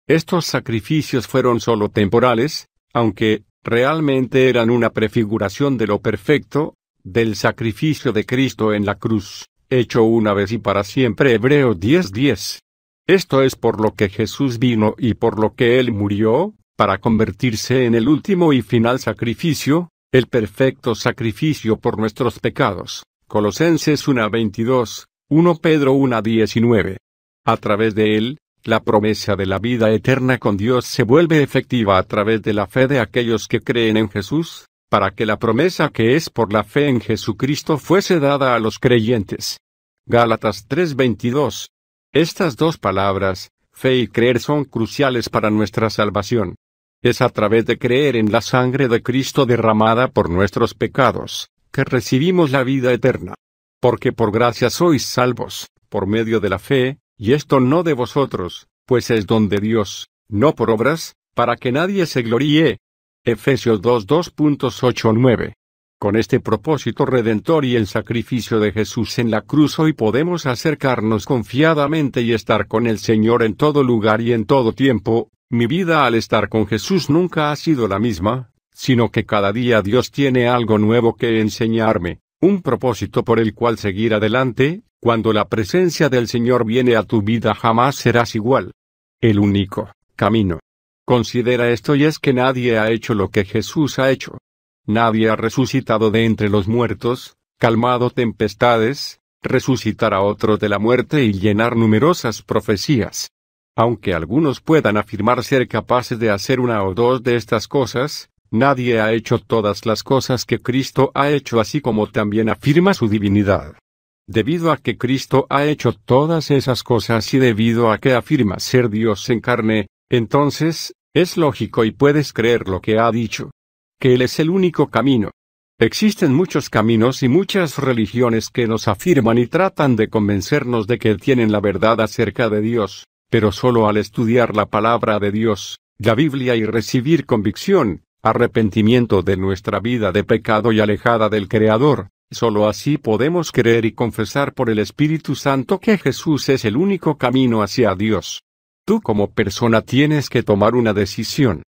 Estos sacrificios fueron solo temporales, aunque realmente eran una prefiguración de lo perfecto, del sacrificio de Cristo en la cruz, hecho una vez y para siempre. Hebreos 10:10. Esto es por lo que Jesús vino y por lo que Él murió, para convertirse en el último y final sacrificio, el perfecto sacrificio por nuestros pecados. Colosenses 1:22, 1 Pedro 1:19. A través de Él, la promesa de la vida eterna con Dios se vuelve efectiva a través de la fe de aquellos que creen en Jesús, para que la promesa que es por la fe en Jesucristo fuese dada a los creyentes. Gálatas 3:22. Estas dos palabras, fe y creer, son cruciales para nuestra salvación. Es a través de creer en la sangre de Cristo derramada por nuestros pecados, que recibimos la vida eterna. Porque por gracia sois salvos, por medio de la fe, y esto no de vosotros, pues es don de Dios, no por obras, para que nadie se gloríe. Efesios 2:8-9. Con este propósito redentor y el sacrificio de Jesús en la cruz, hoy podemos acercarnos confiadamente y estar con el Señor en todo lugar y en todo tiempo. Mi vida al estar con Jesús nunca ha sido la misma, sino que cada día Dios tiene algo nuevo que enseñarme, un propósito por el cual seguir adelante. Cuando la presencia del Señor viene a tu vida jamás serás igual. El único camino. Considera esto, y es que nadie ha hecho lo que Jesús ha hecho. Nadie ha resucitado de entre los muertos, calmado tempestades, resucitar a otros de la muerte y llenar numerosas profecías. Aunque algunos puedan afirmar ser capaces de hacer una o dos de estas cosas, nadie ha hecho todas las cosas que Cristo ha hecho, así como también afirma su divinidad. Debido a que Cristo ha hecho todas esas cosas y debido a que afirma ser Dios en carne, entonces, es lógico y puedes creer lo que ha dicho. Que Él es el único camino. Existen muchos caminos y muchas religiones que nos afirman y tratan de convencernos de que tienen la verdad acerca de Dios, pero solo al estudiar la palabra de Dios, la Biblia, y recibir convicción, arrepentimiento de nuestra vida de pecado y alejada del Creador, solo así podemos creer y confesar por el Espíritu Santo que Jesús es el único camino hacia Dios. Tú como persona tienes que tomar una decisión.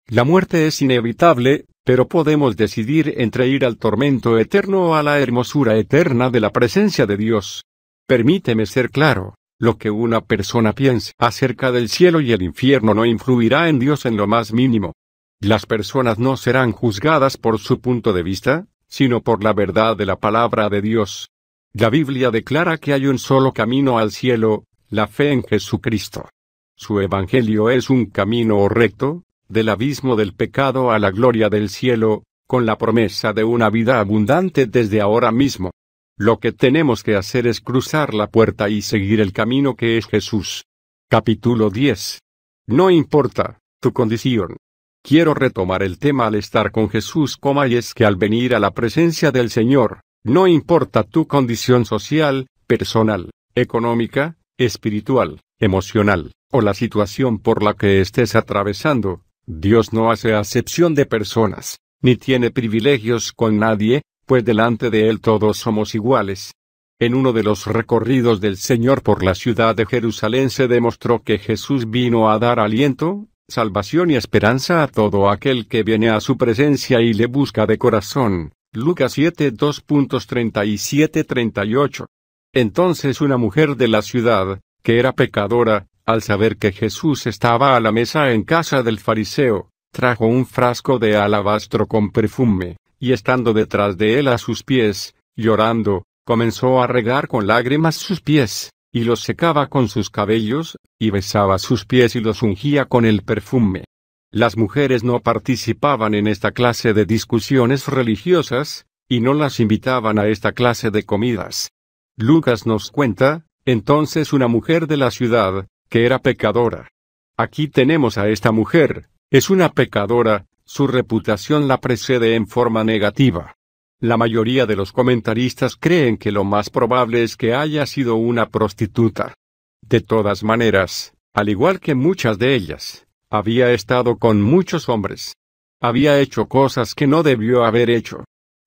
La muerte es inevitable, pero podemos decidir entre ir al tormento eterno o a la hermosura eterna de la presencia de Dios. Permíteme ser claro, lo que una persona piense acerca del cielo y el infierno no influirá en Dios en lo más mínimo. Las personas no serán juzgadas por su punto de vista, sino por la verdad de la palabra de Dios. La Biblia declara que hay un solo camino al cielo, la fe en Jesucristo. Su evangelio es un camino recto, del abismo del pecado a la gloria del cielo, con la promesa de una vida abundante desde ahora mismo. Lo que tenemos que hacer es cruzar la puerta y seguir el camino que es Jesús. Capítulo 10. No importa tu condición. Quiero retomar el tema al estar con Jesús, y es que al venir a la presencia del Señor, no importa tu condición social, personal, económica, espiritual, emocional, o la situación por la que estés atravesando, Dios no hace acepción de personas, ni tiene privilegios con nadie, pues delante de Él todos somos iguales. En uno de los recorridos del Señor por la ciudad de Jerusalén se demostró que Jesús vino a dar aliento, salvación y esperanza a todo aquel que viene a su presencia y le busca de corazón. Lucas 7, 2.37-38. Entonces una mujer de la ciudad, que era pecadora, al saber que Jesús estaba a la mesa en casa del fariseo, trajo un frasco de alabastro con perfume, y estando detrás de él a sus pies, llorando, comenzó a regar con lágrimas sus pies, y los secaba con sus cabellos, y besaba sus pies y los ungía con el perfume. Las mujeres no participaban en esta clase de discusiones religiosas, y no las invitaban a esta clase de comidas. Lucas nos cuenta, entonces una mujer de la ciudad, que era pecadora. Aquí tenemos a esta mujer, es una pecadora, su reputación la precede en forma negativa. La mayoría de los comentaristas creen que lo más probable es que haya sido una prostituta. De todas maneras, al igual que muchas de ellas, había estado con muchos hombres. Había hecho cosas que no debió haber hecho.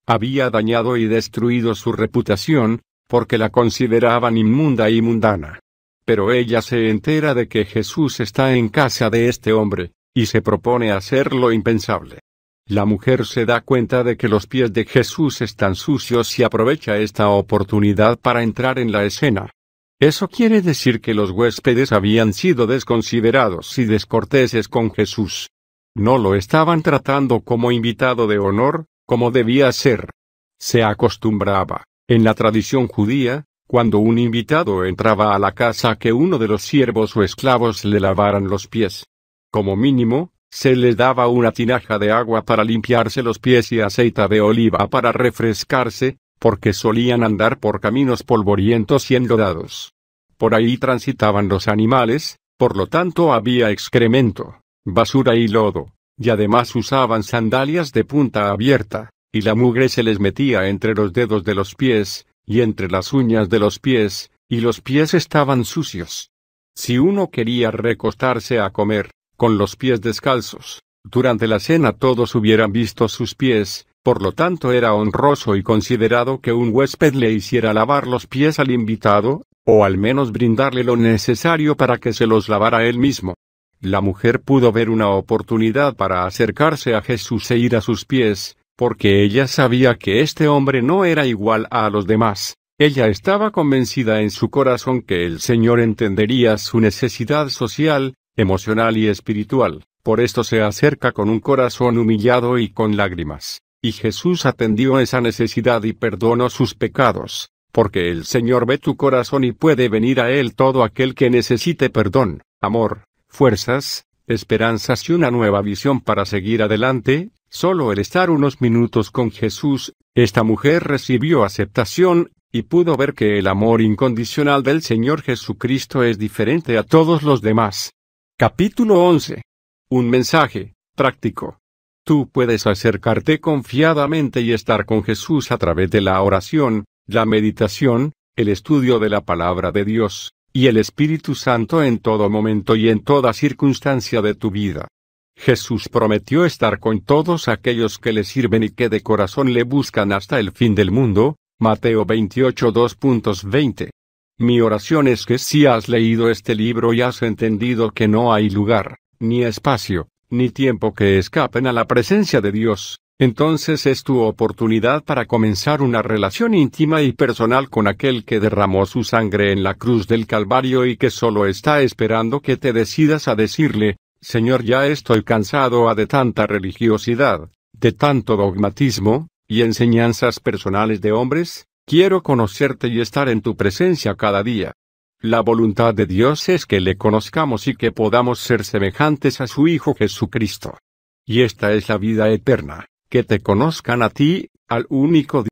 Había dañado y destruido su reputación, porque la consideraban inmunda y mundana. Pero ella se entera de que Jesús está en casa de este hombre, y se propone hacer lo impensable. La mujer se da cuenta de que los pies de Jesús están sucios y aprovecha esta oportunidad para entrar en la escena. Eso quiere decir que los huéspedes habían sido desconsiderados y descorteses con Jesús. No lo estaban tratando como invitado de honor, como debía ser. Se acostumbraba, en la tradición judía, cuando un invitado entraba a la casa, que uno de los siervos o esclavos le lavaran los pies. Como mínimo, se les daba una tinaja de agua para limpiarse los pies y aceite de oliva para refrescarse, porque solían andar por caminos polvorientos y enlodados. Por ahí transitaban los animales, por lo tanto había excremento, basura y lodo, y además usaban sandalias de punta abierta, y la mugre se les metía entre los dedos de los pies, y entre las uñas de los pies, y los pies estaban sucios. Si uno quería recostarse a comer, con los pies descalzos, durante la cena todos hubieran visto sus pies, por lo tanto era honroso y considerado que un huésped le hiciera lavar los pies al invitado, o al menos brindarle lo necesario para que se los lavara él mismo. La mujer pudo ver una oportunidad para acercarse a Jesús e ir a sus pies, porque ella sabía que este hombre no era igual a los demás. Ella estaba convencida en su corazón que el Señor entendería su necesidad social, emocional y espiritual, por esto se acerca con un corazón humillado y con lágrimas, y Jesús atendió esa necesidad y perdonó sus pecados, porque el Señor ve tu corazón y puede venir a Él todo aquel que necesite perdón, amor, fuerzas, esperanzas y una nueva visión para seguir adelante. Solo el estar unos minutos con Jesús, esta mujer recibió aceptación, y pudo ver que el amor incondicional del Señor Jesucristo es diferente a todos los demás. Capítulo 11. Un mensaje práctico. Tú puedes acercarte confiadamente y estar con Jesús a través de la oración, la meditación, el estudio de la palabra de Dios, y el Espíritu Santo en todo momento y en toda circunstancia de tu vida. Jesús prometió estar con todos aquellos que le sirven y que de corazón le buscan hasta el fin del mundo, Mateo 28 2.20. Mi oración es que si has leído este libro y has entendido que no hay lugar, ni espacio, ni tiempo que escapen a la presencia de Dios, entonces es tu oportunidad para comenzar una relación íntima y personal con aquel que derramó su sangre en la cruz del Calvario y que solo está esperando que te decidas a decirle: Señor, ya estoy cansado de tanta religiosidad, de tanto dogmatismo, y enseñanzas personales de hombres, quiero conocerte y estar en tu presencia cada día. La voluntad de Dios es que le conozcamos y que podamos ser semejantes a su Hijo Jesucristo. Y esta es la vida eterna, que te conozcan a ti, al único